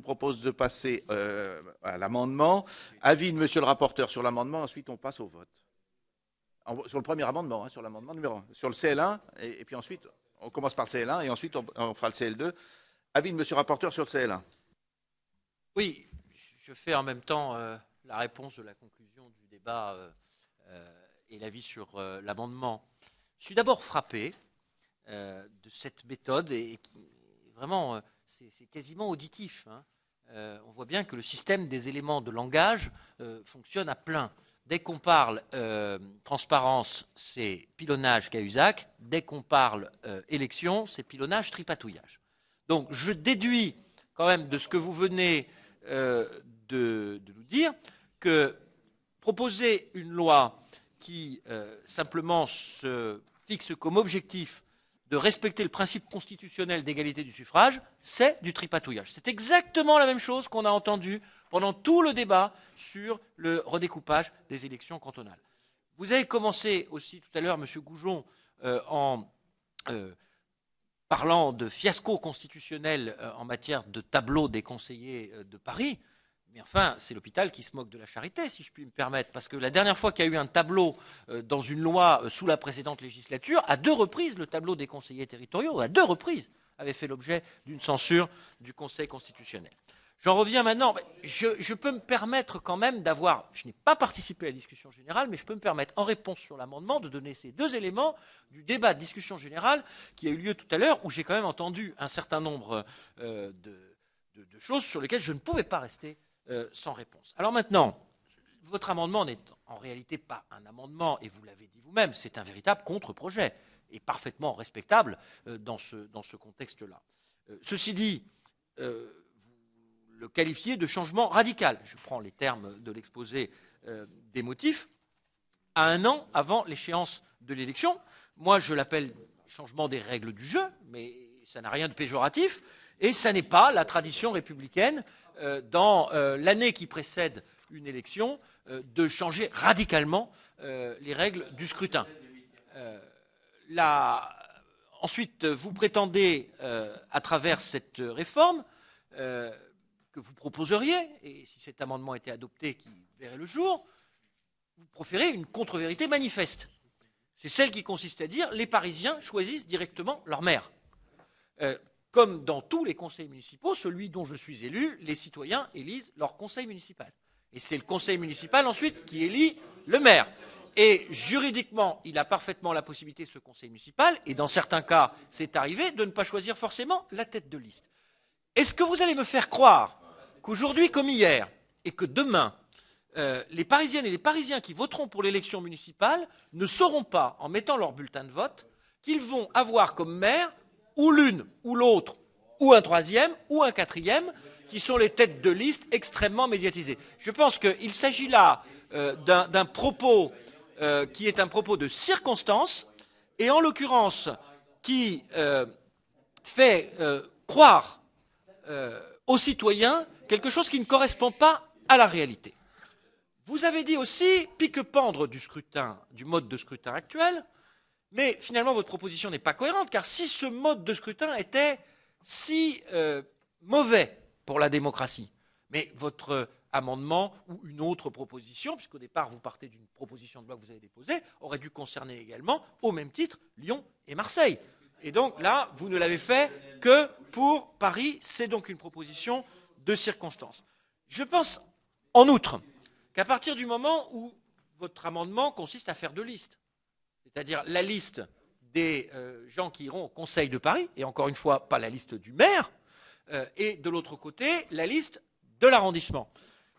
propose de passer à l'amendement. Avis de monsieur le rapporteur sur l'amendement, ensuite on passe au vote. Sur le premier amendement, hein, sur l'amendement numéro 1. Sur le CL1, et puis ensuite, on commence par le CL1 et ensuite on fera le CL2. Avis de monsieur le rapporteur sur le CL1. Oui, je fais en même temps la réponse de la conclusion du débat et l'avis sur l'amendement. Je suis d'abord frappé de cette méthode et vraiment, c'est quasiment auditif. Hein. On voit bien que le système des éléments de langage fonctionne à plein. Dès qu'on parle transparence, c'est pilonnage Cahuzac. Dès qu'on parle élection, c'est pilonnage tripatouillage. Donc je déduis quand même de ce que vous venez de nous dire que proposer une loi qui simplement se fixe comme objectif de respecter le principe constitutionnel d'égalité du suffrage, c'est du tripatouillage. C'est exactement la même chose qu'on a entendu pendant tout le débat sur le redécoupage des élections cantonales. Vous avez commencé aussi tout à l'heure, M. Goujon, en parlant de fiasco constitutionnel en matière de tableau des conseillers de Paris. Mais enfin, c'est l'hôpital qui se moque de la charité, si je puis me permettre, parce que la dernière fois qu'il y a eu un tableau dans une loi sous la précédente législature, à 2 reprises, le tableau des conseillers territoriaux, à 2 reprises, avait fait l'objet d'une censure du Conseil constitutionnel. J'en reviens maintenant. Je peux me permettre quand même d'avoir, je n'ai pas participé à la discussion générale, mais je peux me permettre, en réponse sur l'amendement, de donner ces 2 éléments du débat de discussion générale qui a eu lieu tout à l'heure, où j'ai quand même entendu un certain nombre de choses sur lesquelles je ne pouvais pas rester sans réponse. Alors maintenant, votre amendement n'est en réalité pas un amendement, et vous l'avez dit vous-même, c'est un véritable contre-projet, et parfaitement respectable dans ce contexte-là. Ceci dit, vous le qualifiez de changement radical. Je prends les termes de l'exposé des motifs, à 1 an avant l'échéance de l'élection. Moi, je l'appelle changement des règles du jeu, mais ça n'a rien de péjoratif, et ça n'est pas la tradition républicaine dans l'année qui précède une élection, de changer radicalement les règles du scrutin. Ensuite, vous prétendez, à travers cette réforme, que vous proposeriez, et si cet amendement était adopté, qui verrait le jour, vous proférez une contre-vérité manifeste. C'est celle qui consiste à dire les Parisiens choisissent directement leur maire. Comme dans tous les conseils municipaux, celui dont je suis élu, les citoyens élisent leur conseil municipal. Et c'est le conseil municipal ensuite qui élit le maire. Et juridiquement, il a parfaitement la possibilité, ce conseil municipal, et dans certains cas, c'est arrivé, de ne pas choisir forcément la tête de liste. Est-ce que vous allez me faire croire qu'aujourd'hui comme hier, et que demain, les Parisiennes et les Parisiens qui voteront pour l'élection municipale ne sauront pas, en mettant leur bulletin de vote, qu'ils vont avoir comme maire ou l'une, ou l'autre, ou un troisième, ou un quatrième, qui sont les têtes de liste extrêmement médiatisées. Je pense qu'il s'agit là d'un propos qui est un propos de circonstance, et en l'occurrence qui fait croire aux citoyens quelque chose qui ne correspond pas à la réalité. Vous avez dit aussi pique-pendre du scrutin, du mode de scrutin actuel, mais finalement votre proposition n'est pas cohérente, car si ce mode de scrutin était si mauvais pour la démocratie, mais votre amendement ou une autre proposition, puisqu'au départ vous partez d'une proposition de loi que vous avez déposée, aurait dû concerner également, au même titre, Lyon et Marseille. Et donc là, vous ne l'avez fait que pour Paris. C'est donc une proposition de circonstance. Je pense, en outre, qu'à partir du moment où votre amendement consiste à faire 2 listes, c'est-à-dire la liste des gens qui iront au Conseil de Paris, et encore une fois, pas la liste du maire, et de l'autre côté, la liste de l'arrondissement,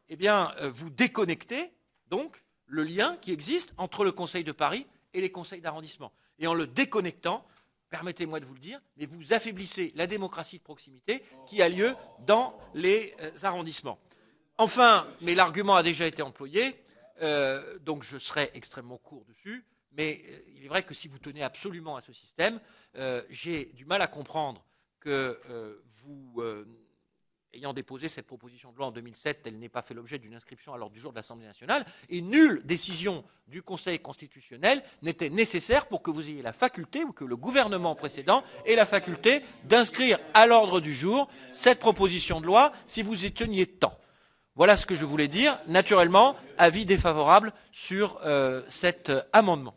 eh bien, vous déconnectez donc le lien qui existe entre le Conseil de Paris et les conseils d'arrondissement. Et en le déconnectant, permettez-moi de vous le dire, mais vous affaiblissez la démocratie de proximité qui a lieu dans les arrondissements. Enfin, mais l'argument a déjà été employé, donc je serai extrêmement court dessus, mais il est vrai que si vous tenez absolument à ce système, j'ai du mal à comprendre que vous ayant déposé cette proposition de loi en 2007, elle n'ait pas fait l'objet d'une inscription à l'ordre du jour de l'Assemblée nationale, et nulle décision du Conseil constitutionnel n'était nécessaire pour que vous ayez la faculté, ou que le gouvernement précédent ait la faculté d'inscrire à l'ordre du jour cette proposition de loi si vous y teniez tant. Voilà ce que je voulais dire. Naturellement, avis défavorable sur cet amendement.